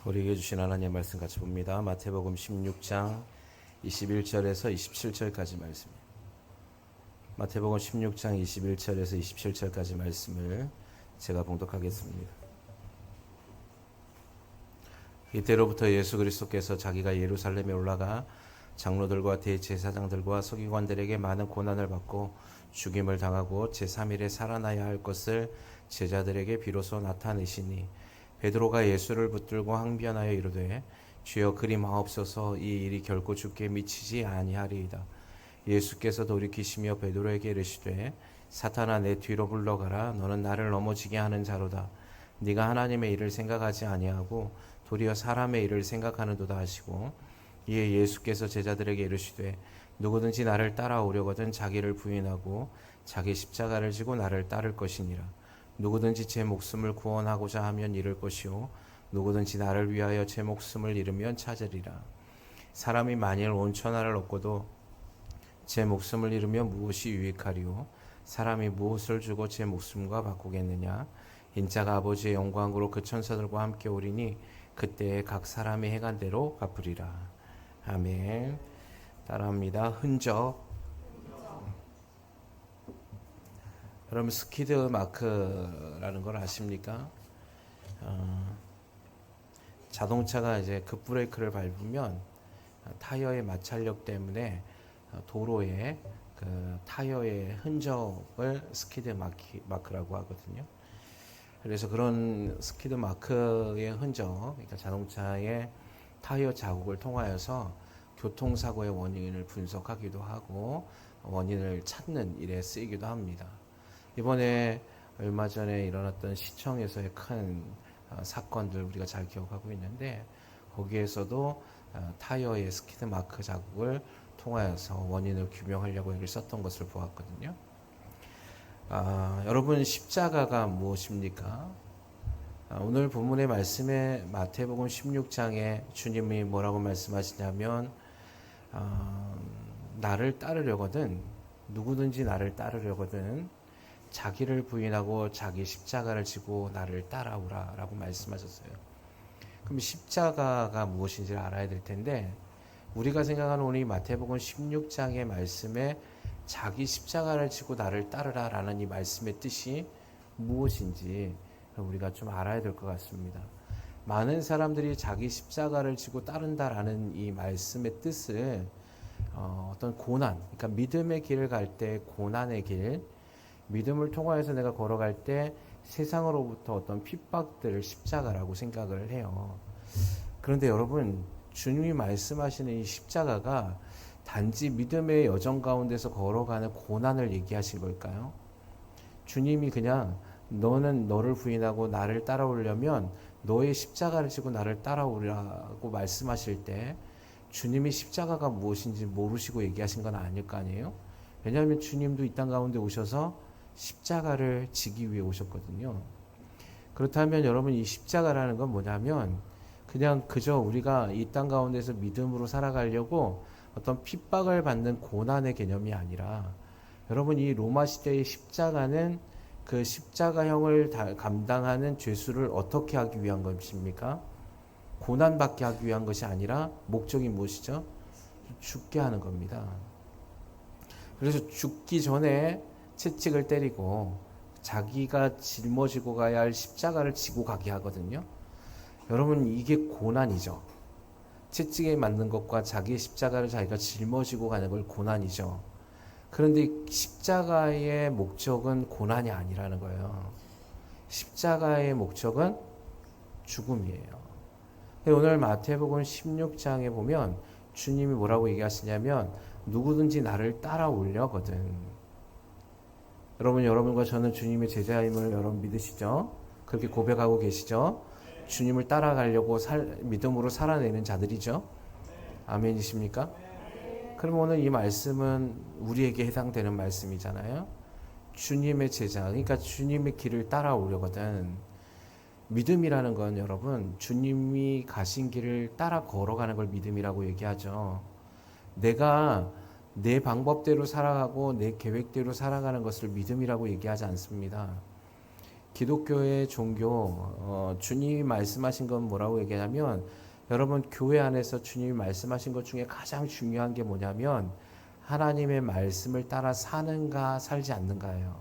우리에게 주신 하나님의 말씀 같이 봅니다. 마태복음 16장 21절에서 27절까지 말씀입니다. 마태복음 16장 21절에서 27절까지 말씀을 제가 봉독하겠습니다. 이때로부터 예수 그리스도께서 자기가 예루살렘에 올라가 장로들과 대제사장들과 서기관들에게 많은 고난을 받고 죽임을 당하고 제3일에 살아나야 할 것을 제자들에게 비로소 나타내시니 베드로가 예수를 붙들고 항변하여 이르되 주여 그리 마옵소서 이 일이 결코 주께 미치지 아니하리이다. 예수께서 돌이키시며 베드로에게 이르시되 사탄아 내 뒤로 물러가라. 너는 나를 넘어지게 하는 자로다. 네가 하나님의 일을 생각하지 아니하고 도리어 사람의 일을 생각하는도다 하시고 이에 예수께서 제자들에게 이르시되 누구든지 나를 따라오려거든 자기를 부인하고 자기 십자가를 지고 나를 따를 것이니라. 누구든지 제 목숨을 구원하고자 하면 잃을 것이요 누구든지 나를 위하여 제 목숨을 잃으면 찾으리라. 사람이 만일 온 천하를 얻고도 제 목숨을 잃으면 무엇이 유익하리요? 사람이 무엇을 주고 제 목숨과 바꾸겠느냐? 인자가 아버지의 영광으로 그 천사들과 함께 오리니 그때에 각 사람이 행한 대로 갚으리라. 아멘. 따라합니다. 흔적. 여러분 스키드 마크라는 걸 아십니까? 자동차가 이제 급브레이크를 밟으면 타이어의 마찰력 때문에 도로에 그 타이어의 흔적을 스키드 마크라고 하거든요. 그래서 그런 스키드 마크의 흔적, 그러니까 자동차의 타이어 자국을 통하여서 교통사고의 원인을 분석하기도 하고 원인을 찾는 일에 쓰이기도 합니다. 이번에 얼마 전에 일어났던 시청에서의 큰 사건들 우리가 잘 기억하고 있는데 거기에서도 타이어의 스키드 마크 자국을 통하여서 원인을 규명하려고 애를 썼던 것을 보았거든요. 여러분 십자가가 무엇입니까? 오늘 본문의 말씀에 마태복음 16장에 주님이 뭐라고 말씀하시냐면 나를 따르려거든 누구든지 나를 따르려거든 자기를 부인하고 자기 십자가를 지고 나를 따라오라 라고 말씀하셨어요. 그럼 십자가가 무엇인지를 알아야 될 텐데 우리가 생각하는 오늘 마태복음 16장의 말씀에 자기 십자가를 지고 나를 따르라 라는 이 말씀의 뜻이 무엇인지 우리가 좀 알아야 될 것 같습니다. 많은 사람들이 자기 십자가를 지고 따른다라는 이 말씀의 뜻을 어떤 고난, 그러니까 믿음의 길을 갈 때 고난의 길, 믿음을 통하여서 내가 걸어갈 때 세상으로부터 어떤 핍박들을 십자가라고 생각을 해요. 그런데 여러분 주님이 말씀하시는 이 십자가가 단지 믿음의 여정 가운데서 걸어가는 고난을 얘기하신 걸까요? 주님이 그냥 너는 너를 부인하고 나를 따라오려면 너의 십자가를 지고 나를 따라오라고 말씀하실 때 주님이 십자가가 무엇인지 모르시고 얘기하신 건 아닐 거 아니에요? 왜냐하면 주님도 이 땅 가운데 오셔서 십자가를 지기 위해 오셨거든요. 그렇다면 여러분 이 십자가라는 건 뭐냐면 그냥 그저 우리가 이 땅 가운데서 믿음으로 살아가려고 어떤 핍박을 받는 고난의 개념이 아니라 여러분 이 로마 시대의 십자가는 그 십자가형을 감당하는 죄수를 어떻게 하기 위한 것입니까? 고난받게 하기 위한 것이 아니라 목적이 무엇이죠? 죽게 하는 겁니다. 그래서 죽기 전에 채찍을 때리고 자기가 짊어지고 가야 할 십자가를 지고 가게 하거든요. 여러분 이게 고난이죠. 채찍에 맞는 것과 자기의 십자가를 자기가 짊어지고 가는 걸 고난이죠. 그런데 십자가의 목적은 고난이 아니라는 거예요. 십자가의 목적은 죽음이에요. 오늘 마태복음 16장에 보면 주님이 뭐라고 얘기하시냐면 누구든지 나를 따라오려거든. 여러분과 저는 주님의 제자임을 여러분 믿으시죠? 그렇게 고백하고 계시죠? 주님을 따라가려고 믿음으로 살아내는 자들이죠? 아멘이십니까? 그럼 오늘 이 말씀은 우리에게 해당되는 말씀이잖아요. 주님의 제자, 그러니까 주님의 길을 따라오려거든. 믿음이라는 건 여러분 주님이 가신 길을 따라 걸어가는 걸 믿음이라고 얘기하죠. 내가 내 방법대로 살아가고 내 계획대로 살아가는 것을 믿음이라고 얘기하지 않습니다. 기독교의 종교, 주님이 말씀하신 건 뭐라고 얘기하냐면, 여러분 교회 안에서 주님이 말씀하신 것 중에 가장 중요한 게 뭐냐면 하나님의 말씀을 따라 사는가 살지 않는가예요.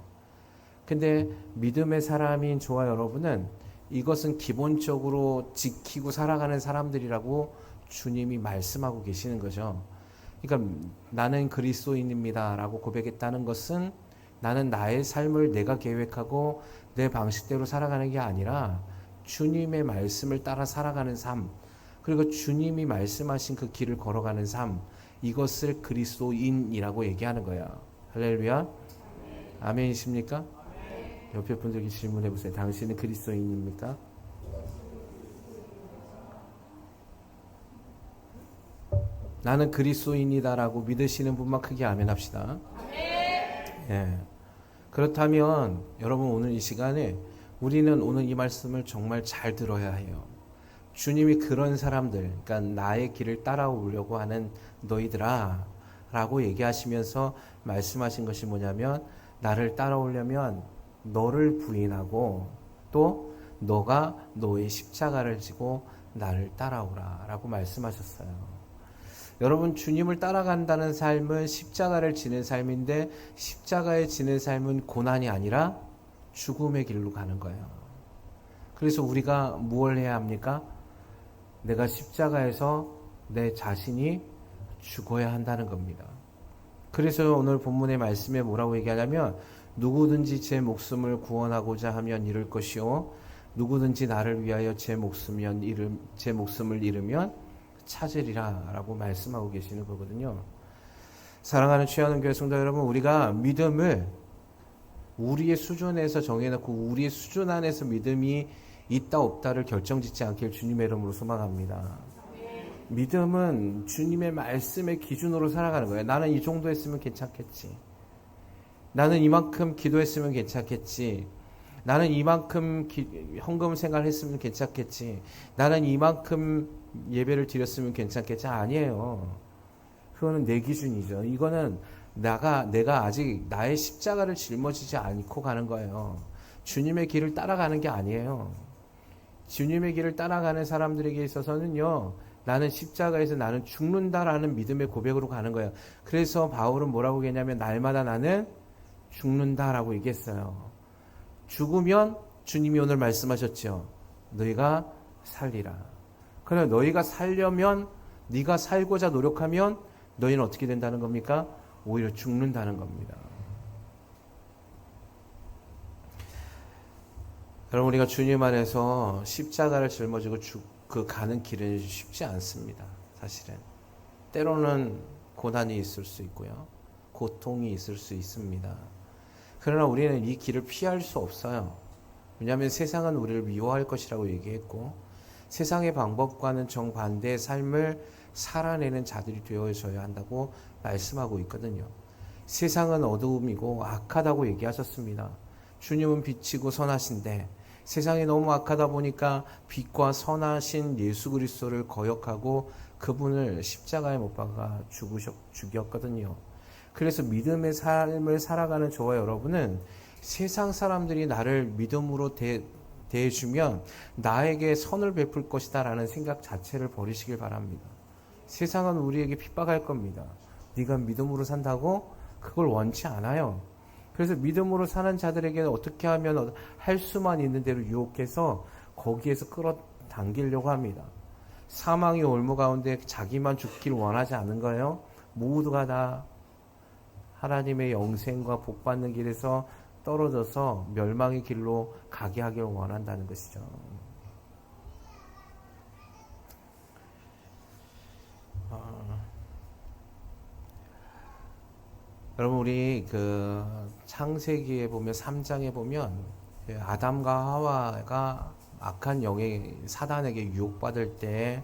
근데 믿음의 사람인 저와 여러분은 이것은 기본적으로 지키고 살아가는 사람들이라고 주님이 말씀하고 계시는 거죠. 그러니까 나는 그리스도인입니다 라고 고백했다는 것은 나는 나의 삶을 내가 계획하고 내 방식대로 살아가는 게 아니라 주님의 말씀을 따라 살아가는 삶, 그리고 주님이 말씀하신 그 길을 걸어가는 삶, 이것을 그리스도인이라고 얘기하는 거야. 할렐루야. 아멘이십니까? 옆에 분들께 질문해 보세요. 당신은 그리스도인입니까? 나는 그리스도인이다라고 믿으시는 분만 크게 아멘 합시다. 예. 그렇다면 여러분 오늘 이 시간에 우리는 오늘 이 말씀을 정말 잘 들어야 해요. 주님이 그런 사람들, 그러니까 나의 길을 따라오려고 하는 너희들아 라고 얘기하시면서 말씀하신 것이 뭐냐면 나를 따라오려면 너를 부인하고 또 너가 너의 십자가를 지고 나를 따라오라 라고 말씀하셨어요. 여러분 주님을 따라간다는 삶은 십자가를 지는 삶인데 십자가에 지는 삶은 고난이 아니라 죽음의 길로 가는 거예요. 그래서 우리가 무엇을 해야 합니까? 내가 십자가에서 내 자신이 죽어야 한다는 겁니다. 그래서 오늘 본문의 말씀에 뭐라고 얘기하냐면 누구든지 제 목숨을 구원하고자 하면 잃을 것이요 누구든지 나를 위하여 제 목숨을 잃으면 찾으리라 라고 말씀하고 계시는 거거든요. 사랑하는 취하는 교회 성도 여러분, 우리가 믿음을 우리의 수준에서 정해놓고 우리의 수준 안에서 믿음이 있다 없다를 결정짓지 않길 주님의 이름으로 소망합니다. 믿음은 주님의 말씀의 기준으로 살아가는 거예요. 나는 이 정도 했으면 괜찮겠지. 나는 이만큼 기도했으면 괜찮겠지. 나는 이만큼 헌금 생활했으면 괜찮겠지. 나는 이만큼 예배를 드렸으면 괜찮겠지. 아니에요. 그거는 내 기준이죠. 이거는 내가 아직 나의 십자가를 짊어지지 않고 가는 거예요. 주님의 길을 따라가는 게 아니에요. 주님의 길을 따라가는 사람들에게 있어서는요, 나는 십자가에서 나는 죽는다라는 믿음의 고백으로 가는 거예요. 그래서 바울은 뭐라고 했냐면 날마다 나는 죽는다라고 얘기했어요. 죽으면 주님이 오늘 말씀하셨죠. 너희가 살리라. 그러나 너희가 살려면 네가 살고자 노력하면 너희는 어떻게 된다는 겁니까? 오히려 죽는다는 겁니다. 여러분 우리가 주님 안에서 십자가를 짊어지고 그 가는 길은 쉽지 않습니다. 사실은 때로는 고난이 있을 수 있고요. 고통이 있을 수 있습니다. 그러나 우리는 이 길을 피할 수 없어요. 왜냐하면 세상은 우리를 미워할 것이라고 얘기했고 세상의 방법과는 정반대의 삶을 살아내는 자들이 되어져야 한다고 말씀하고 있거든요. 세상은 어두움이고 악하다고 얘기하셨습니다. 주님은 빛이고 선하신데 세상이 너무 악하다 보니까 빛과 선하신 예수 그리스도를 거역하고 그분을 십자가에 못 박아 죽였거든요. 그래서 믿음의 삶을 살아가는 저와 여러분은 세상 사람들이 나를 믿음으로 대해주면 나에게 선을 베풀 것이다 라는 생각 자체를 버리시길 바랍니다. 세상은 우리에게 핍박할 겁니다. 네가 믿음으로 산다고? 그걸 원치 않아요. 그래서 믿음으로 사는 자들에게는 어떻게 하면 할 수만 있는 대로 유혹해서 거기에서 끌어당기려고 합니다. 사망의 올무 가운데 자기만 죽기를 원하지 않는 거예요. 모두가 다 하나님의 영생과 복받는 길에서 떨어져서 멸망의 길로 가게 하기를 원한다는 것이죠. 여러분 우리 그 창세기에 보면 3장에 보면 아담과 하와가 악한 영의 사단에게 유혹받을 때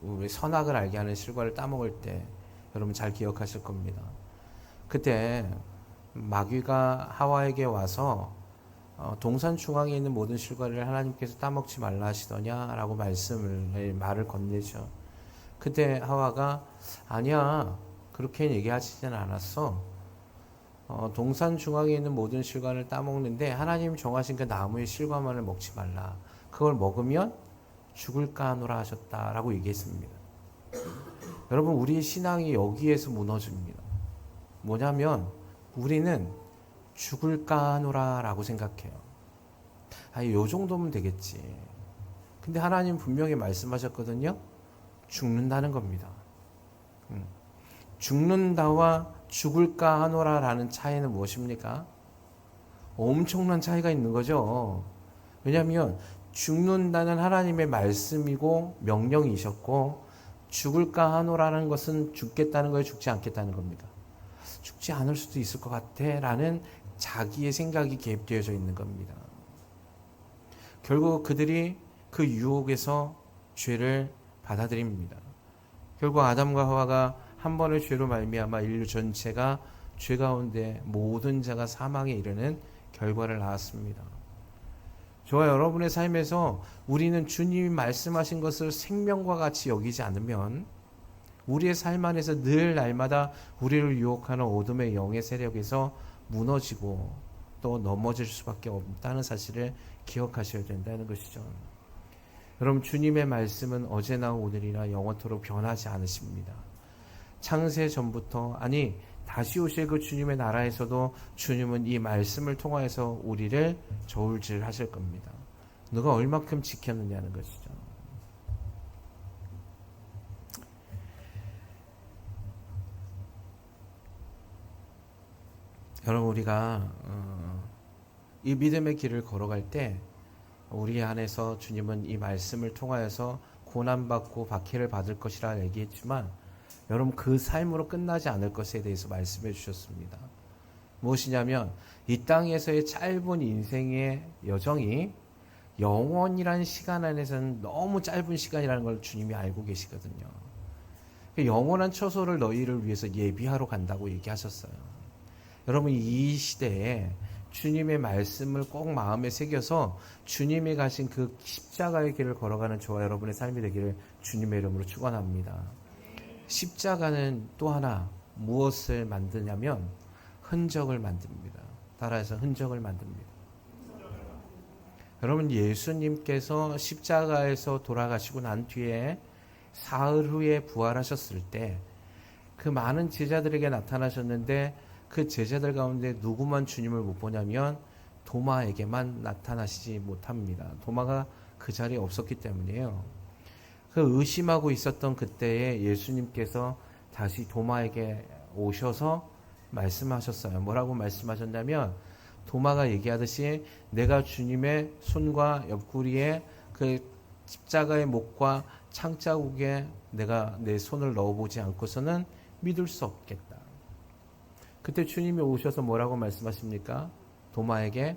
우리 선악을 알게 하는 실과를 따먹을 때 여러분 잘 기억하실 겁니다. 그때 마귀가 하와에게 와서 동산 중앙에 있는 모든 실과를 하나님께서 따먹지 말라 하시더냐라고 말을 건네죠. 그때 하와가 아니야 그렇게 얘기하시지는 않았어. 동산 중앙에 있는 모든 실과를 따먹는데 하나님 정하신 그 나무의 실과만을 먹지 말라. 그걸 먹으면 죽을까 하노라 하셨다라고 얘기했습니다. 여러분, 우리의 신앙이 여기에서 무너집니다. 뭐냐면 우리는 죽을까 하노라 라고 생각해요. 요 정도면 되겠지. 근데 하나님 분명히 말씀하셨거든요. 죽는다는 겁니다. 죽는다와 죽을까 하노라 라는 차이는 무엇입니까? 엄청난 차이가 있는 거죠. 왜냐하면 죽는다는 하나님의 말씀이고 명령이셨고, 죽을까 하노라는 것은 죽겠다는 거예요, 죽지 않겠다는 겁니까? 죽지 않을 수도 있을 것 같아 라는 자기의 생각이 개입되어져 있는 겁니다. 결국 그들이 그 유혹에서 죄를 받아들입니다. 결국 아담과 하와가 한 번의 죄로 말미암아 인류 전체가 죄 가운데 모든 자가 사망에 이르는 결과를 낳았습니다. 저와 여러분의 삶에서 우리는 주님이 말씀하신 것을 생명과 같이 여기지 않으면 우리의 삶 안에서 늘 날마다 우리를 유혹하는 어둠의 영의 세력에서 무너지고 또 넘어질 수밖에 없다는 사실을 기억하셔야 된다는 것이죠. 여러분, 주님의 말씀은 어제나 오늘이나 영원토록 변하지 않으십니다. 창세 전부터, 아니 다시 오실 그 주님의 나라에서도 주님은 이 말씀을 통하여서 우리를 저울질하실 겁니다. 누가 얼마큼 지켰느냐는 것이죠. 여러분, 우리가 이 믿음의 길을 걸어갈 때 우리 안에서 주님은 이 말씀을 통하여서 고난받고 박해를 받을 것이라 얘기했지만, 여러분, 그 삶으로 끝나지 않을 것에 대해서 말씀해 주셨습니다. 무엇이냐면 이 땅에서의 짧은 인생의 여정이 영원이라는 시간 안에서는 너무 짧은 시간이라는 걸 주님이 알고 계시거든요. 영원한 처소를 너희를 위해서 예비하러 간다고 얘기하셨어요. 여러분, 이 시대에 주님의 말씀을 꼭 마음에 새겨서 주님이 가신 그 십자가의 길을 걸어가는 저와 여러분의 삶이 되기를 주님의 이름으로 축원합니다. 십자가는 또 하나 무엇을 만드냐면 흔적을 만듭니다. 따라해서 흔적을 만듭니다. 여러분, 예수님께서 십자가에서 돌아가시고 난 뒤에 사흘 후에 부활하셨을 때 그 많은 제자들에게 나타나셨는데, 그 제자들 가운데 누구만 주님을 못 보냐면 도마에게만 나타나시지 못합니다. 도마가 그 자리에 없었기 때문이에요. 그 의심하고 있었던 그때에 예수님께서 다시 도마에게 오셔서 말씀하셨어요. 뭐라고 말씀하셨냐면, 도마가 얘기하듯이 내가 주님의 손과 옆구리에 그 십자가의 목과 창자국에 내가 내 손을 넣어보지 않고서는 믿을 수 없겠다. 그때 주님이 오셔서 뭐라고 말씀하십니까? 도마에게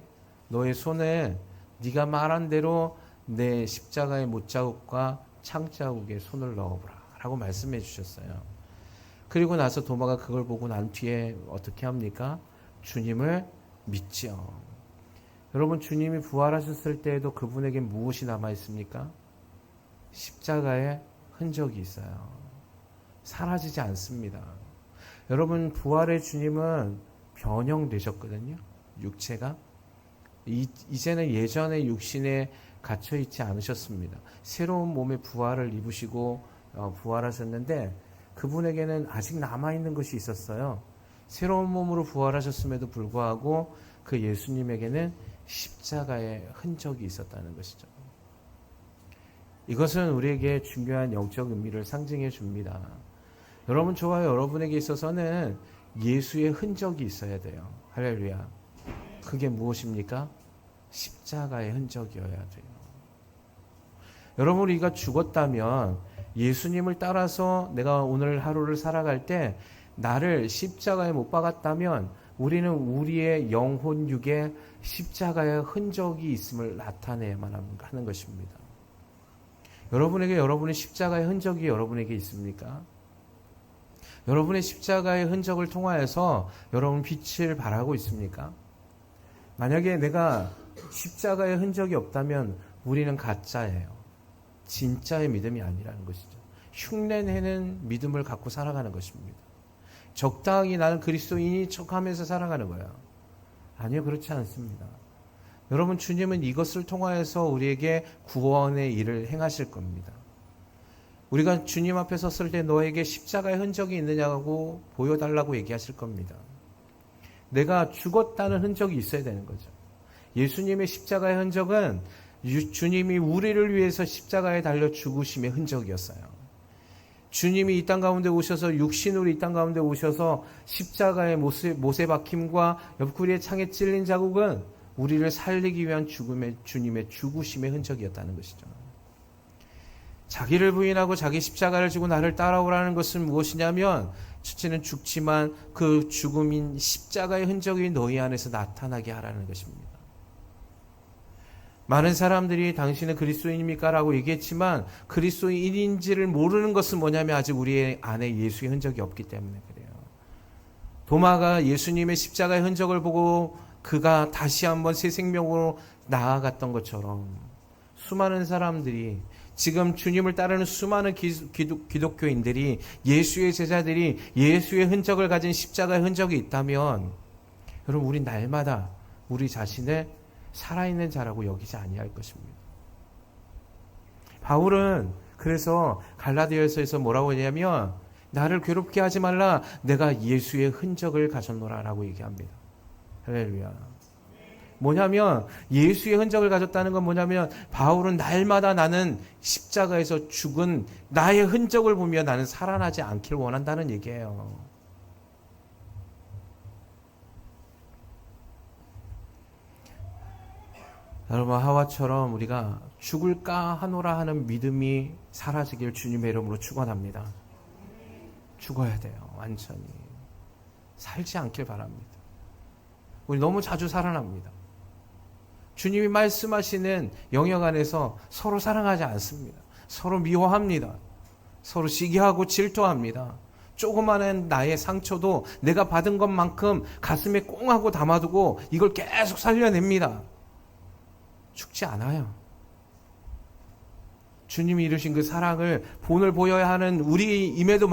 너의 손에 네가 말한 대로 내 십자가의 못자국과 창자국에 손을 넣어보라 라고 말씀해 주셨어요. 그리고 나서 도마가 그걸 보고 난 뒤에 어떻게 합니까? 주님을 믿죠. 여러분, 주님이 부활하셨을 때에도 그분에게 무엇이 남아있습니까? 십자가의 흔적이 있어요. 사라지지 않습니다. 여러분, 부활의 주님은 변형되셨거든요. 육체가. 이제는 예전의 육신에 갇혀있지 않으셨습니다. 새로운 몸의 부활을 입으시고 부활하셨는데, 그분에게는 아직 남아있는 것이 있었어요. 새로운 몸으로 부활하셨음에도 불구하고 그 예수님에게는 십자가의 흔적이 있었다는 것이죠. 이것은 우리에게 중요한 영적 의미를 상징해 줍니다. 여러분, 저와 여러분에게 있어서는 예수의 흔적이 있어야 돼요. 할렐루야. 그게 무엇입니까? 십자가의 흔적이어야 돼요. 여러분, 우리가 죽었다면 예수님을 따라서 내가 오늘 하루를 살아갈 때 나를 십자가에 못 박았다면 우리는 우리의 영혼 육에 십자가의 흔적이 있음을 나타내야만 하는 것입니다. 여러분에게 여러분의 십자가의 흔적이 여러분에게 있습니까? 여러분의 십자가의 흔적을 통하여서 여러분 빛을 발하고 있습니까? 만약에 내가 십자가의 흔적이 없다면 우리는 가짜예요. 진짜의 믿음이 아니라는 것이죠. 흉내내는 믿음을 갖고 살아가는 것입니다. 적당히 나는 그리스도인인 척하면서 살아가는 거예요. 아니요, 그렇지 않습니다. 여러분, 주님은 이것을 통하여서 우리에게 구원의 일을 행하실 겁니다. 우리가 주님 앞에 섰을 때 너에게 십자가의 흔적이 있느냐고 보여달라고 얘기하실 겁니다. 내가 죽었다는 흔적이 있어야 되는 거죠. 예수님의 십자가의 흔적은 주님이 우리를 위해서 십자가에 달려 죽으심의 흔적이었어요. 주님이 이 땅 가운데 오셔서 육신으로 이 땅 가운데 오셔서 십자가의 못에 박힘과 옆구리에 창에 찔린 자국은 우리를 살리기 위한 주님의 죽으심의 흔적이었다는 것이죠. 자기를 부인하고 자기 십자가를 지고 나를 따라오라는 것은 무엇이냐면, 첫째는 죽지만 그 죽음인 십자가의 흔적이 너희 안에서 나타나게 하라는 것입니다. 많은 사람들이 당신은 그리스도인입니까? 라고 얘기했지만 그리스도인인지를 모르는 것은 뭐냐면 아직 우리 안에 예수의 흔적이 없기 때문에 그래요. 도마가 예수님의 십자가의 흔적을 보고 그가 다시 한번 새 생명으로 나아갔던 것처럼 수많은 사람들이, 지금 주님을 따르는 수많은 기독교인들이, 예수의 제자들이 예수의 흔적을 가진 십자가의 흔적이 있다면, 여러분, 우리 날마다 우리 자신을 살아있는 자라고 여기지 아니할 것입니다. 바울은 그래서 갈라디아서에서 뭐라고 하냐면, 나를 괴롭게 하지 말라, 내가 예수의 흔적을 가졌노라 라고 얘기합니다. 할렐루야. 뭐냐면, 예수의 흔적을 가졌다는 건 뭐냐면, 바울은 날마다 나는 십자가에서 죽은 나의 흔적을 보며 나는 살아나지 않기를 원한다는 얘기예요. 여러분, 하와처럼 우리가 죽을까 하노라 하는 믿음이 사라지길 주님의 이름으로 축원합니다. 죽어야 돼요. 완전히 살지 않길 바랍니다. 우리 너무 자주 살아납니다. 주님이 말씀하시는 영역 안에서 서로 사랑하지 않습니다. 서로 미워합니다. 서로 시기하고 질투합니다. 조그마한 나의 상처도 내가 받은 것만큼 가슴에 꽁하고 담아두고 이걸 계속 살려냅니다. 죽지 않아요. 주님이 이루신 그 사랑을 본을 보여야 하는 우리임에도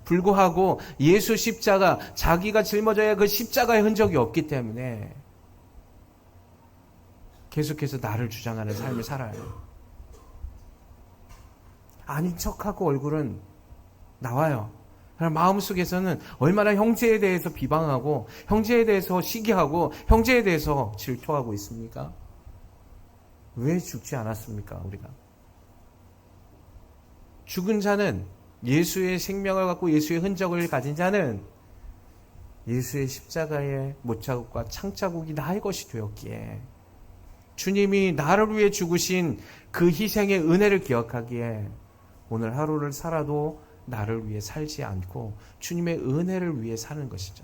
불구하고 예수 십자가, 자기가 짊어져야 그 십자가의 흔적이 없기 때문에 계속해서 나를 주장하는 삶을 살아요. 아닌 척하고 얼굴은 나와요. 마음속에서는 얼마나 형제에 대해서 비방하고 형제에 대해서 시기하고 형제에 대해서 질투하고 있습니까? 왜 죽지 않았습니까? 우리가 죽은 자는, 예수의 생명을 갖고 예수의 흔적을 가진 자는 예수의 십자가의 못자국과 창자국이 나의 것이 되었기에, 주님이 나를 위해 죽으신 그 희생의 은혜를 기억하기에 오늘 하루를 살아도 나를 위해 살지 않고 주님의 은혜를 위해 사는 것이죠.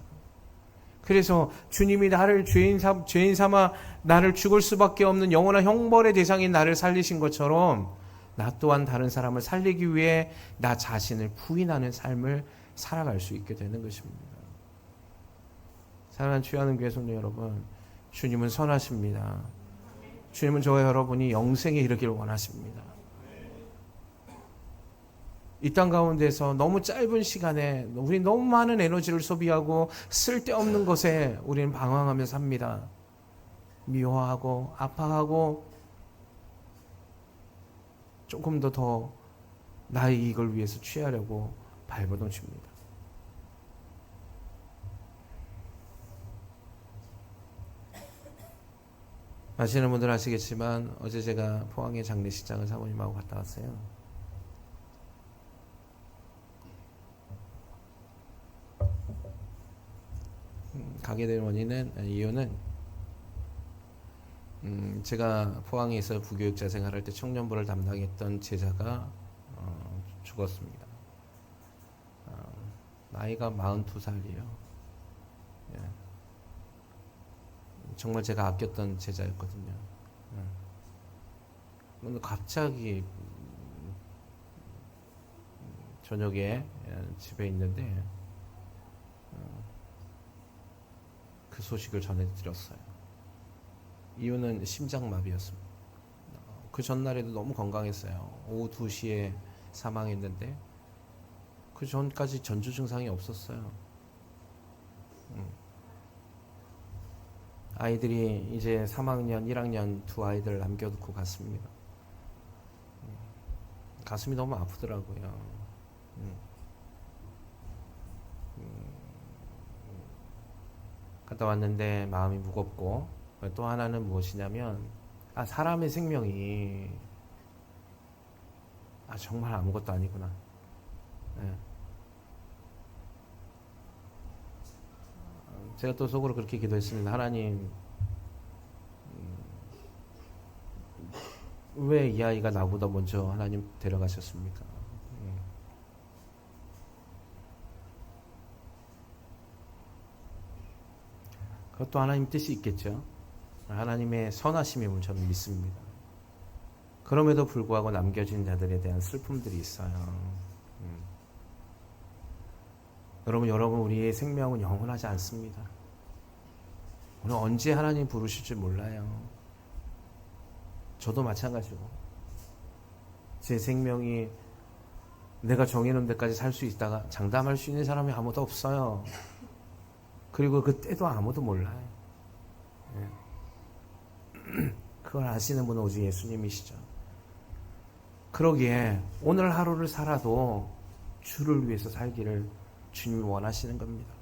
그래서 주님이 나를 죄인 삼아 나를 죽을 수밖에 없는 영원한 형벌의 대상인 나를 살리신 것처럼, 나 또한 다른 사람을 살리기 위해 나 자신을 부인하는 삶을 살아갈 수 있게 되는 것입니다. 사랑하는 주여하는 교회 성도 여러분, 주님은 선하십니다. 주님은 저와 여러분이 영생에 이르기를 원하십니다. 이 땅 가운데서 너무 짧은 시간에 우리 너무 많은 에너지를 소비하고 쓸데없는 것에 우리는 방황하며 삽니다. 미워하고 아파하고 조금 더 나의 이익을 위해서 취하려고 발버둥칩니다. 아시는 분들 아시겠지만 어제 제가 포항의 장례식장을 사모님하고 갔다 왔어요. 가게 된 이유는 제가 포항에서 부교육자 생활할 때 청년부를 담당했던 제자가 죽었습니다. 나이가 42살이에요. 예. 정말 제가 아꼈던 제자였거든요. 근데 갑자기 저녁에 집에 있는데 그 소식을 전해드렸어요. 이유는 심장마비였습니다. 그 전날에도 너무 건강했어요. 오후 2시에 사망했는데 그 전까지 전조 증상이 없었어요. 아이들이 이제 3학년, 1학년 두 아이들을 남겨두고 갔습니다. 가슴이 너무 아프더라고요. 갔다 왔는데 마음이 무겁고, 또 하나는 무엇이냐면, 사람의 생명이 정말 아무것도 아니구나. 네. 제가 또 속으로 그렇게 기도했습니다. 하나님, 왜 이 아이가 나보다 먼저 하나님 데려가셨습니까? 그것도 하나님 뜻이 있겠죠. 하나님의 선하심임을 저는 믿습니다. 그럼에도 불구하고 남겨진 자들에 대한 슬픔들이 있어요. 여러분, 우리의 생명은 영원하지 않습니다. 오늘 언제 하나님 부르실지 몰라요. 저도 마찬가지고. 제 생명이 내가 정해놓은 데까지 살 수 있다가 장담할 수 있는 사람이 아무도 없어요. 그리고 그 때도 아무도 몰라요. 그걸 아시는 분은 오직 예수님이시죠. 그러기에 오늘 하루를 살아도 주를 위해서 살기를 주님이 원하시는 겁니다.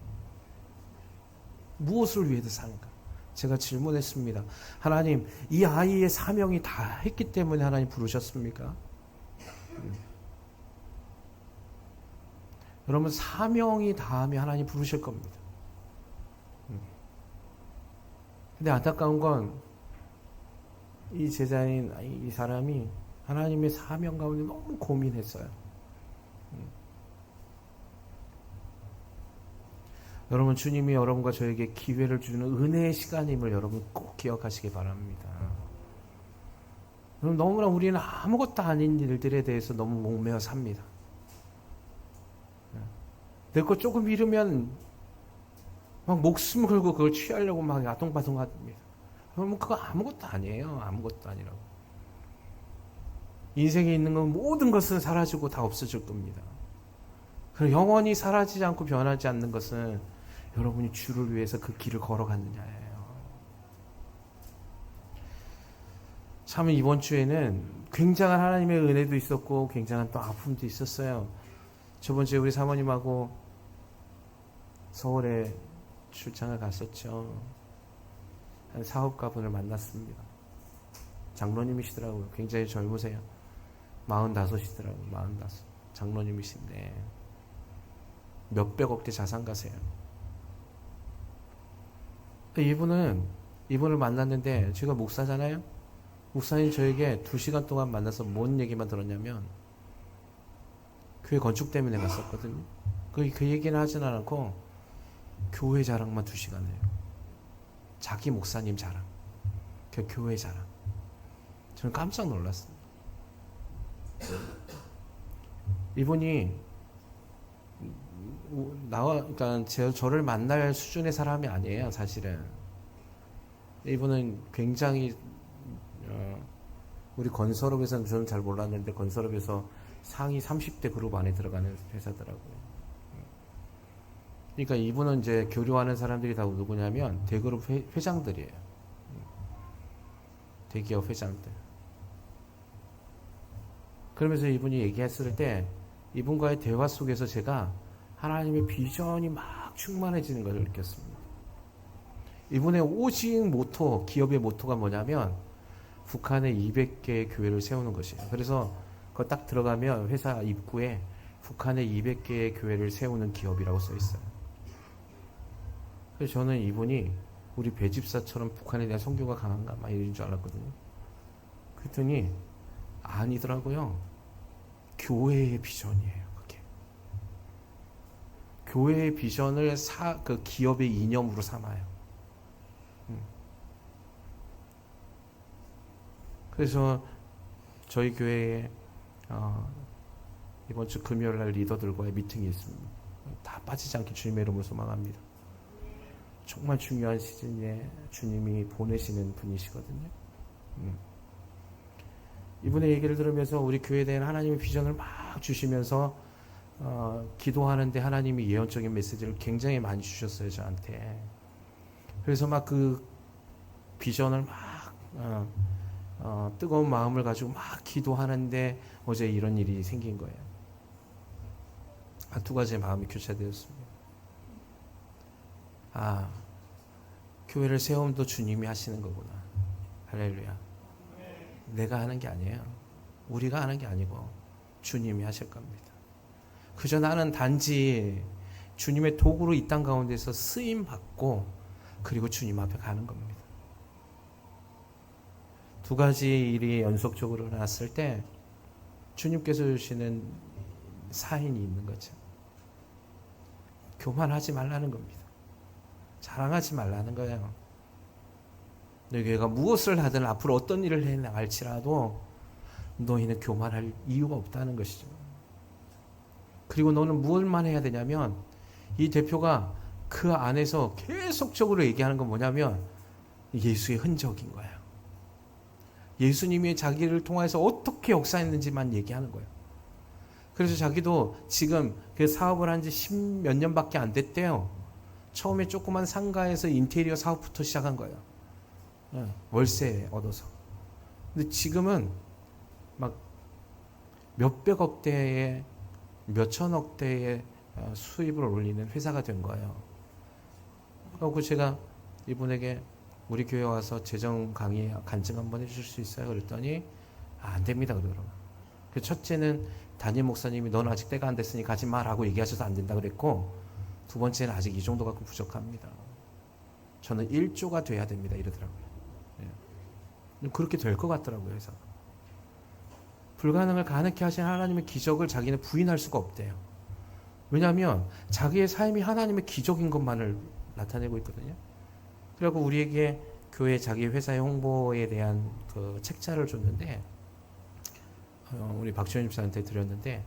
무엇을 위해서 사는가? 제가 질문했습니다. 하나님, 이 아이의 사명이 다 했기 때문에 하나님 부르셨습니까? 여러분, 사명이 다하면 하나님 부르실 겁니다. 근데 안타까운 건 이 제자인 이 사람이 하나님의 사명 가운데 너무 고민했어요. 여러분, 주님이 여러분과 저에게 기회를 주는 은혜의 시간임을 여러분 꼭 기억하시기 바랍니다. 여러분, 너무나 우리는 아무것도 아닌 일들에 대해서 너무 목매어 삽니다. 내 거 조금 잃으면 막 목숨 걸고 그걸 취하려고 막 야동바동합니다. 여러분, 그거 아무것도 아니에요. 아무것도 아니라고. 인생에 있는 건 모든 것은 사라지고 다 없어질 겁니다. 그리고 영원히 사라지지 않고 변하지 않는 것은 여러분이 주를 위해서 그 길을 걸어갔느냐예요. 참 이번 주에는 굉장한 하나님의 은혜도 있었고 굉장한 또 아픔도 있었어요. 저번 주에 우리 사모님하고 서울에 출장을 갔었죠. 한 사업가분을 만났습니다. 장로님이시더라고요. 굉장히 젊으세요. 45이더라고요. 45. 장로님이신데 몇백억대 자산가세요. 이분을 만났는데 제가 목사잖아요. 목사님 저에게 2시간 동안 만나서 뭔 얘기만 들었냐면 교회 건축 때문에 갔었거든요. 그 얘기는 하진 않고 교회 자랑만 2시간 해요. 자기 목사님 자랑, 그 교회 자랑. 저는 깜짝 놀랐습니다. 이분이 그러니까 저를 만날 수준의 사람이 아니에요, 사실은. 이분은 굉장히 우리 건설업에서는 저는 잘 몰랐는데 건설업에서 상위 30대 그룹 안에 들어가는 회사더라고요. 그러니까 이분은 이제 교류하는 사람들이 다 누구냐면 대그룹 회장들이에요. 대기업 회장들. 그러면서 이분이 얘기했을 때 이분과의 대화 속에서 제가 하나님의 비전이 막 충만해지는 것을 느꼈습니다. 이분의 오직 모토, 기업의 모토가 뭐냐면 북한에 200개의 교회를 세우는 것이에요. 그래서 그거 딱 들어가면 회사 입구에 북한에 200개의 교회를 세우는 기업이라고 써 있어요. 그래서 저는 이분이 우리 배집사처럼 북한에 대한 선교가 강한가 막 이런 줄 알았거든요. 그랬더니 아니더라고요. 교회의 비전이에요. 그게. 교회의 비전을 그 기업의 이념으로 삼아요. 그래서 저희 교회에 이번 주 금요일 날 리더들과의 미팅이 있습니다. 다 빠지지 않게 주님의 이름으로 소망합니다. 정말 중요한 시즌에 주님이 보내시는 분이시거든요. 이분의 얘기를 들으면서 우리 교회에 대한 하나님의 비전을 막 주시면서 기도하는데 하나님이 예언적인 메시지를 굉장히 많이 주셨어요, 저한테. 그래서 막 그 비전을 막 뜨거운 마음을 가지고 막 기도하는데 어제 이런 일이 생긴 거예요. 한 두 가지의 마음이 교차되었습니다. 교회를 세움도 주님이 하시는 거구나. 할렐루야. 내가 하는 게 아니에요. 우리가 하는 게 아니고 주님이 하실 겁니다. 그저 나는 단지 주님의 도구로 이 땅 가운데서 쓰임 받고 그리고 주님 앞에 가는 겁니다. 두 가지 일이 연속적으로 났을 때 주님께서 주시는 사인이 있는 거죠. 교만하지 말라는 겁니다. 자랑하지 말라는 거예요. 너희가 무엇을 하든 앞으로 어떤 일을 해 나갈지라도 너희는 교만할 이유가 없다는 것이죠. 그리고 너는 무엇만 해야 되냐면 이 대표가 그 안에서 계속적으로 얘기하는 건 뭐냐면 예수의 흔적인 거예요. 예수님이 자기를 통해서 어떻게 역사했는지만 얘기하는 거예요. 그래서 자기도 지금 그 사업을 한 지 10몇 년밖에 안 됐대요. 처음에 조그만 상가에서 인테리어 사업부터 시작한 거예요. 월세 얻어서. 근데 지금은 막 몇백억 대의 몇천억 대의 수입을 올리는 회사가 된 거예요. 그래서 제가 이분에게 우리 교회 와서 재정 강의 간증 한번 해줄 수 있어요? 그랬더니 안 됩니다 그러더라고요. 첫째는 담임 목사님이 넌 아직 때가 안 됐으니 가지 마라고 얘기하셔서 안 된다 그랬고, 두 번째는 아직 이 정도 갖고 부족합니다. 저는 1조가 돼야 됩니다 이러더라고요. 그렇게 될 것 같더라고요. 회사가. 불가능을 가능케 하신 하나님의 기적을 자기는 부인할 수가 없대요. 왜냐하면 자기의 삶이 하나님의 기적인 것만을 나타내고 있거든요. 그리고 우리에게 교회 자기 회사의 홍보에 대한 그 책자를 줬는데, 우리 박지원 집사한테 드렸는데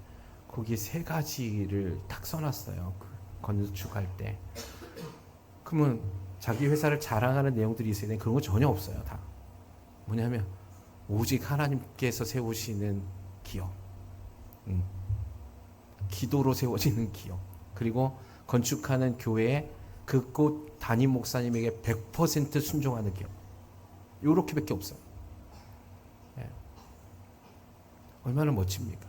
거기 3가지를 딱 써놨어요. 그 건축할 때. 그러면 자기 회사를 자랑하는 내용들이 있어야 되는데 그런 거 전혀 없어요. 다 뭐냐면 오직 하나님께서 세우시는 기업, 기도로 세워지는 기업, 그리고 건축하는 교회에 그곳 담임 목사님에게 100% 순종하는 기업, 요렇게밖에 없어요. 얼마나 멋집니까?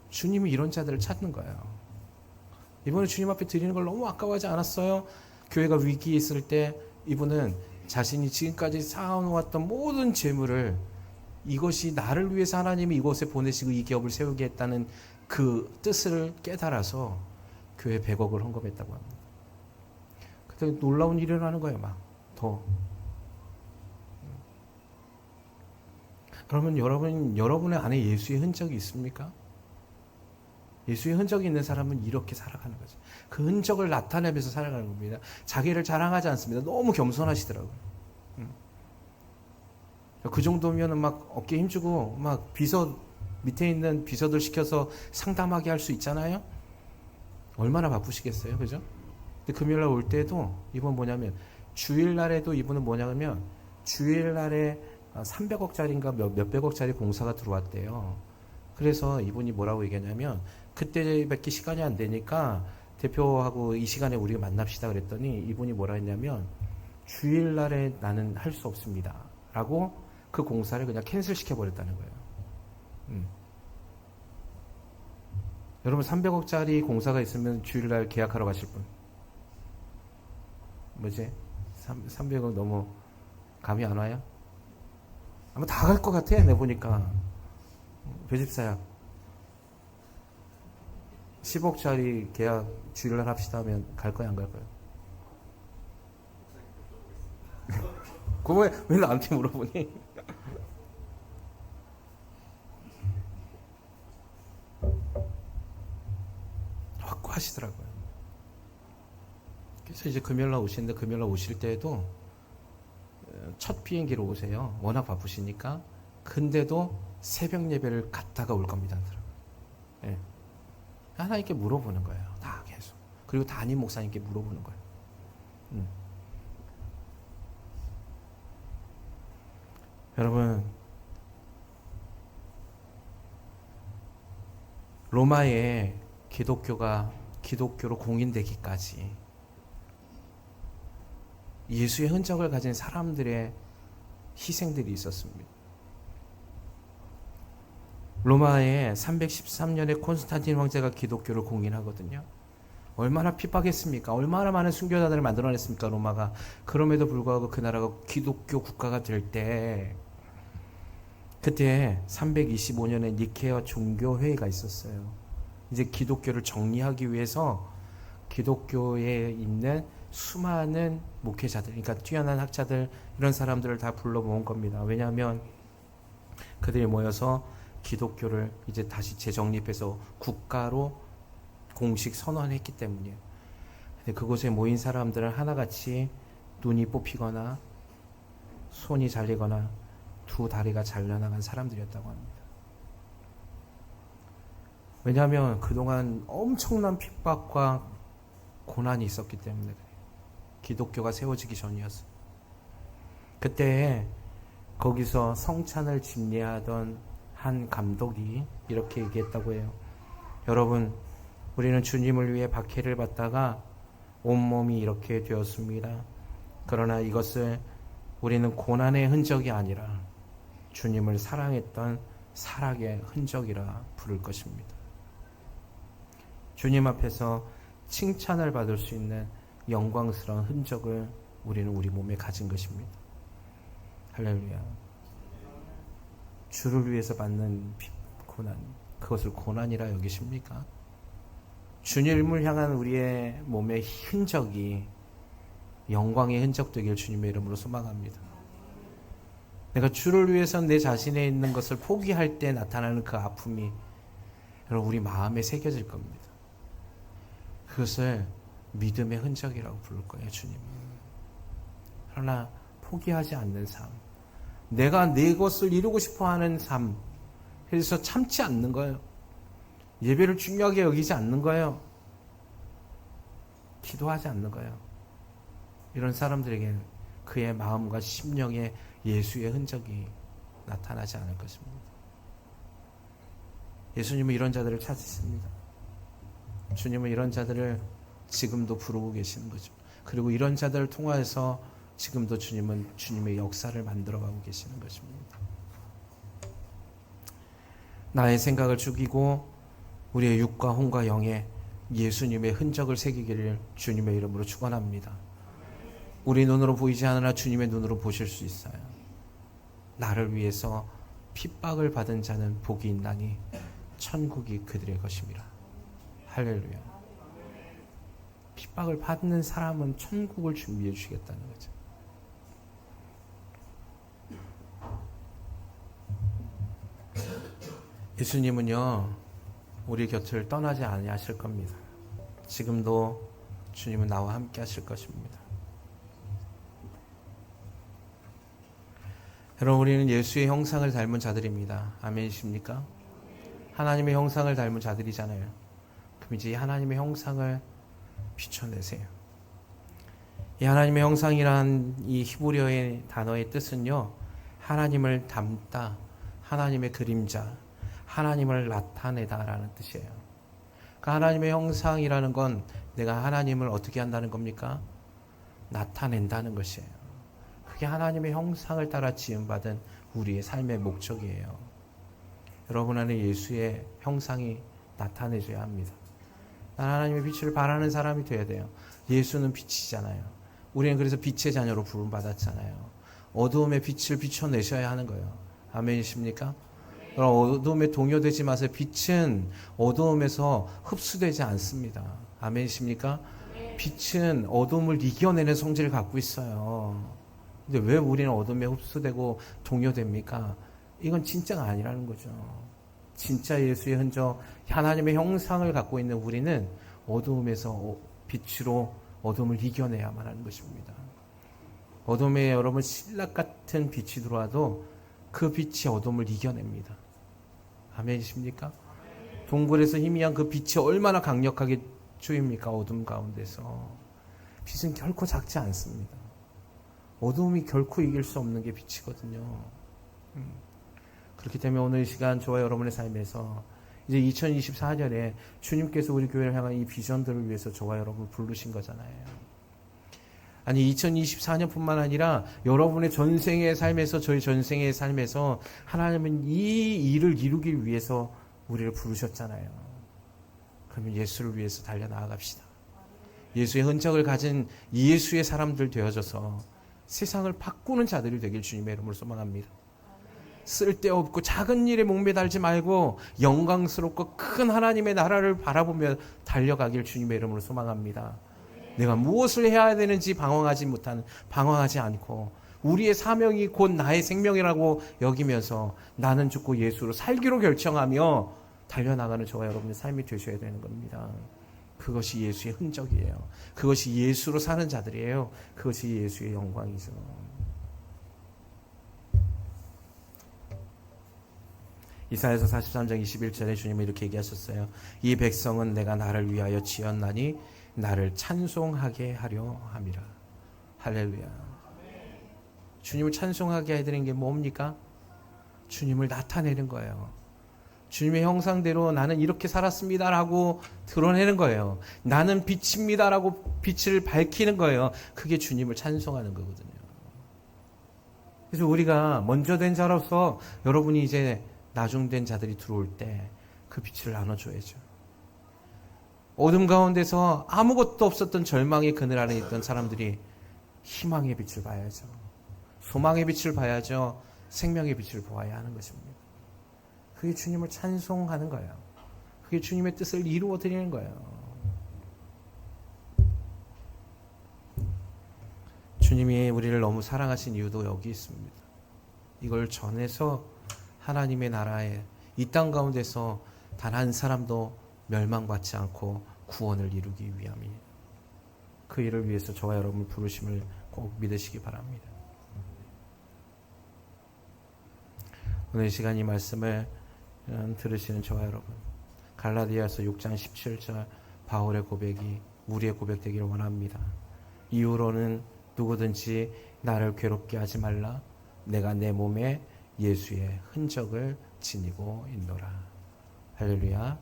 주님이 이런 자들을 찾는 거예요. 이번에 주님 앞에 드리는 걸 너무 아까워하지 않았어요? 교회가 위기에 있을 때 이분은 자신이 지금까지 쌓아놓았던 모든 재물을, 이것이 나를 위해서 하나님이 이곳에 보내시고 이 기업을 세우게 했다는 그 뜻을 깨달아서 교회 100억을 헌금했다고 합니다. 그때 놀라운 일이 일어나는 거예요. 막 더. 그러면 여러분의 안에 예수의 흔적이 있습니까? 예수의 흔적이 있는 사람은 이렇게 살아가는 거죠. 그 흔적을 나타내면서 살아가는 겁니다. 자기를 자랑하지 않습니다. 너무 겸손하시더라고요. 그 정도면 막 어깨 힘주고 막 비서, 밑에 있는 비서들 시켜서 상담하게 할 수 있잖아요. 얼마나 바쁘시겠어요, 그죠? 근데 금요일날 올 때도 이번 뭐냐면, 주일날에도 이분은 뭐냐면 주일날에 300억짜리인가 몇백억짜리 공사가 들어왔대요. 그래서 이분이 뭐라고 얘기하냐면, 그때밖에 시간이 안 되니까 대표하고 이 시간에 우리가 만납시다 그랬더니 이분이 뭐라 했냐면, 주일날에 나는 할 수 없습니다 라고 그 공사를 그냥 캔슬 시켜버렸다는 거예요. 여러분 300억짜리 공사가 있으면 주일날 계약하러 가실 분? 뭐지? 300억 너무 감이 안 와요? 아마 다 갈 것 같아. 내 보니까 배집사야 10억짜리 계약 주일날 합시다 하면 갈 거야 안 갈 거야? 그거 왜 나한테 물어보니? 확고하시더라고요. 그래서 이제 금요일날 오시는데, 금요일날 오실 때에도 첫 비행기로 오세요. 워낙 바쁘시니까. 근데도 새벽 예배를 갔다가 올 겁니다. 예. 하나님께 물어보는 거예요. 다 계속. 그리고 담임 목사님께 물어보는 거예요. 여러분, 로마에 기독교로 공인되기까지 예수의 흔적을 가진 사람들의 희생들이 있었습니다. 로마의 313년에 콘스탄틴 황제가 기독교를 공인하거든요. 얼마나 핍박했습니까? 얼마나 많은 순교자들을 만들어냈습니까? 로마가. 그럼에도 불구하고 그 나라가 기독교 국가가 될 때, 그때 325년에 니케아 종교회의가 있었어요. 이제 기독교를 정리하기 위해서 기독교에 있는 수많은 목회자들, 그러니까 뛰어난 학자들, 이런 사람들을 다 불러 모은 겁니다. 왜냐하면 그들이 모여서 기독교를 이제 다시 재정립해서 국가로 공식 선언했기 때문이에요. 근데 그곳에 모인 사람들은 하나같이 눈이 뽑히거나 손이 잘리거나 두 다리가 잘려나간 사람들이었다고 합니다. 왜냐하면 그동안 엄청난 핍박과 고난이 있었기 때문에 그래요. 기독교가 세워지기 전이었어요. 그때 거기서 성찬을 집례하던 한 감독이 이렇게 얘기했다고 해요. 여러분, 우리는 주님을 위해 박해를 받다가 온몸이 이렇게 되었습니다. 그러나 이것을 우리는 고난의 흔적이 아니라 주님을 사랑했던 사랑의 흔적이라 부를 것입니다. 주님 앞에서 칭찬을 받을 수 있는 영광스러운 흔적을 우리는 우리 몸에 가진 것입니다. 할렐루야. 주를 위해서 받는 고난, 그것을 고난이라 여기십니까? 주님을 향한 우리의 몸의 흔적이 영광의 흔적 되길 주님의 이름으로 소망합니다. 내가 주를 위해서 내 자신에 있는 것을 포기할 때 나타나는 그 아픔이 여러분 우리 마음에 새겨질 겁니다. 그것을 믿음의 흔적이라고 부를 거예요, 주님은. 그러나 포기하지 않는 삶, 내가 내 것을 이루고 싶어하는 삶, 그래서 참지 않는 거예요. 예배를 중요하게 여기지 않는 거예요. 기도하지 않는 거예요. 이런 사람들에게는 그의 마음과 심령에 예수의 흔적이 나타나지 않을 것입니다. 예수님은 이런 자들을 찾으십니다. 주님은 이런 자들을 지금도 부르고 계시는 거죠. 그리고 이런 자들을 통해서 지금도 주님은 주님의 역사를 만들어가고 계시는 것입니다. 나의 생각을 죽이고 우리의 육과 혼과 영에 예수님의 흔적을 새기기를 주님의 이름으로 축원합니다. 우리 눈으로 보이지 않으나 주님의 눈으로 보실 수 있어요. 나를 위해서 핍박을 받은 자는 복이 있나니 천국이 그들의 것입니다. 할렐루야. 핍박을 받는 사람은 천국을 준비해 주시겠다는 거죠. 예수님은요, 우리 곁을 떠나지 아니하실 겁니다. 지금도 주님은 나와 함께 하실 것입니다. 여러분, 우리는 예수의 형상을 닮은 자들입니다. 아멘이십니까? 하나님의 형상을 닮은 자들이잖아요. 그럼 이제 하나님의 형상을 비춰내세요. 이 하나님의 형상이란 이 히브리어의 단어의 뜻은요, 하나님을 닮다, 하나님의 그림자, 하나님을 나타내다라는 뜻이에요. 그 하나님의 형상이라는 건 내가 하나님을 어떻게 한다는 겁니까? 나타낸다는 것이에요. 그게 하나님의 형상을 따라 지음받은 우리의 삶의 목적이에요. 여러분 안에 예수의 형상이 나타내줘야 합니다. 난 하나님의 빛을 바라는 사람이 되어야 돼요. 예수는 빛이잖아요. 우리는 그래서 빛의 자녀로 부름받았잖아요. 어두움의 빛을 비춰내셔야 하는 거예요. 아멘이십니까? 그럼 어두움에 동요되지 마세요. 빛은 어두움에서 흡수되지 않습니다. 아멘이십니까? 빛은 어두움을 이겨내는 성질을 갖고 있어요. 근데 왜 우리는 어둠에 흡수되고 동요됩니까? 이건 진짜가 아니라는 거죠. 진짜 예수의 흔적, 하나님의 형상을 갖고 있는 우리는 어두움에서 빛으로 어둠을 이겨내야만 하는 것입니다. 어둠에 여러분 신락 같은 빛이 들어와도 그 빛이 어둠을 이겨냅니다. 아멘이십니까? 동굴에서 희미한 그 빛이 얼마나 강력하게 주입니까? 어둠 가운데서. 빛은 결코 작지 않습니다. 어둠이 결코 이길 수 없는 게 빛이거든요. 그렇기 때문에 오늘 이 시간 저와 여러분의 삶에서 이제 2024년에 주님께서 우리 교회를 향한 이 비전들을 위해서 저와 여러분을 부르신 거잖아요. 아니 2024년뿐만 아니라 여러분의 전생의 삶에서, 저희 전생의 삶에서 하나님은 이 일을 이루기 위해서 우리를 부르셨잖아요. 그러면 예수를 위해서 달려나아갑시다. 예수의 흔적을 가진 예수의 사람들 되어져서 세상을 바꾸는 자들이 되길 주님의 이름으로 소망합니다. 쓸데없고 작은 일에 목매달지 말고 영광스럽고 큰 하나님의 나라를 바라보며 달려가길 주님의 이름으로 소망합니다. 내가 무엇을 해야 되는지 방황하지 않고 우리의 사명이 곧 나의 생명이라고 여기면서 나는 죽고 예수로 살기로 결정하며 달려나가는 저와 여러분의 삶이 되셔야 되는 겁니다. 그것이 예수의 흔적이에요. 그것이 예수로 사는 자들이에요. 그것이 예수의 영광이죠. 이사야서 43장 21절에 주님은 이렇게 얘기하셨어요. 이 백성은 내가 나를 위하여 지었나니 나를 찬송하게 하려 함이라. 할렐루야. 주님을 찬송하게 해드리는 게 뭡니까? 주님을 나타내는 거예요. 주님의 형상대로 나는 이렇게 살았습니다라고 드러내는 거예요. 나는 빛입니다라고 빛을 밝히는 거예요. 그게 주님을 찬송하는 거거든요. 그래서 우리가 먼저 된 자로서 여러분이 이제 나중된 자들이 들어올 때 그 빛을 나눠줘야죠. 어둠 가운데서 아무것도 없었던 절망의 그늘 아래 있던 사람들이 희망의 빛을 봐야죠. 소망의 빛을 봐야죠. 생명의 빛을 보아야 하는 것입니다. 그게 주님을 찬송하는 거예요. 그게 주님의 뜻을 이루어 드리는 거예요. 주님이 우리를 너무 사랑하신 이유도 여기 있습니다. 이걸 전해서 하나님의 나라에 이 땅 가운데서 단 한 사람도 멸망받지 않고 구원을 이루기 위함이에요. 그 일을 위해서 저와 여러분 부르심을 꼭 믿으시기 바랍니다. 오늘 이 시간 이 말씀을 들으시는 저와 여러분, 갈라디아서 6장 17절 바울의 고백이 우리의 고백 되기를 원합니다. 이후로는 누구든지 나를 괴롭게 하지 말라. 내가 내 몸에 예수의 흔적을 지니고 있노라. 할렐루야.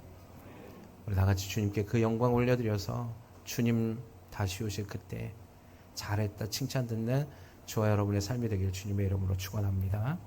우리 다 같이 주님께 그 영광 올려드려서 주님 다시 오실 그때 잘했다 칭찬 듣는 저와 여러분의 삶이 되길 주님의 이름으로 축원합니다.